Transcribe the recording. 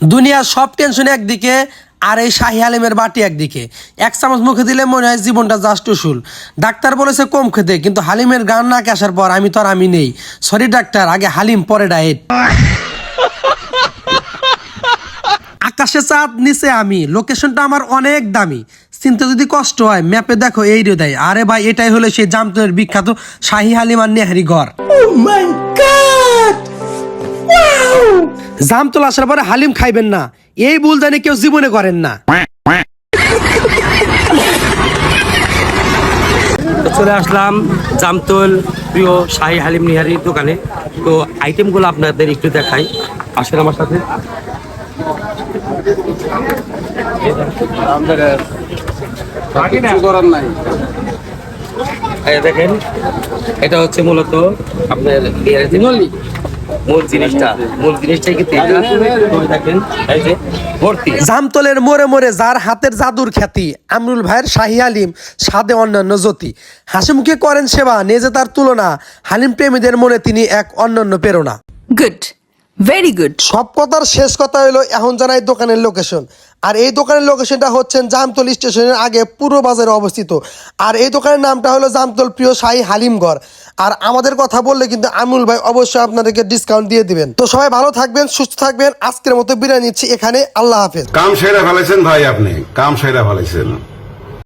দুনিয়ার সব টেনশন একদিকে আর এই শাহী হালিমের বাটি একদিকে। এক চামচ মুখে দিলে মনে হয় জীবনটা জাস্ট উসুল। ডাক্তার বলেছে কম খেতে, কিন্তু হালিমের গান নাকে আসার পর আমি তো আর আমি নেই। সরি ডাক্তার, আগে হালিম পরে ডায়েট। আকাশে চাঁদ নিচে আমি, লোকেশনটা আমার অনেক দামি। চিনতে যদি কষ্ট হয় ম্যাপে দেখো এই দেয়। আরে ভাই, এটাই হলো সেই জামতলের বিখ্যাত শাহী হালিম আর নেহারি ঘর। জামতল আসার পরে হালিম খাইবেন না, এই ভুল জানি কেউ জীবনে করেন না। চলে আসলাম জামতল প্রিয় শাহী হালিম নিহারির দোকানে। তো আইটেমগুলো আপনাদের একটু দেখাই, আসেন আমার সাথে। দেখেন, এটা হচ্ছে মূলত আপনার মূল জিনিসটাই কিন্তু দেখেন এই যে ভর্তি। জামতলের মোড়ে মোড়ে যার হাতের জাদুর খ্যাতি, আমরুল ভাইয়ের শাহী হালিম স্বাদে অন্যান্য জ্যোতি। হাসিমুখে করেন সেবা, নেজে তার তুলনা। হালিম প্রেমীদের মনে তিনি এক অন্যান্য প্রেরণা। Good, very good. সব কথার শেষ কথা হলো এখন জানাই দোকানের লোকেশন। আর এই দোকানের লোকেশনটা হচ্ছেন জামতল স্টেশনের আগে পূর্ব বাজারে অবস্থিত। আর এই দোকানের নামটা হলো জামতল প্রিয় শাহী হালিম ঘর। আর আমাদের কথা বললে কিন্তু আমরুল ভাই অবশ্যই আপনাদেরকে ডিসকাউন্ট দিয়ে দিবেন। তো সবাই ভালো থাকবেন, সুস্থ থাকবেন। আজকের মতো বিদায় নিচ্ছি এখানে। আল্লাহ হাফেজ। কাম সেরা ফেলেছেন ভাই, আপনি কাম সেরা ফেলেছেন।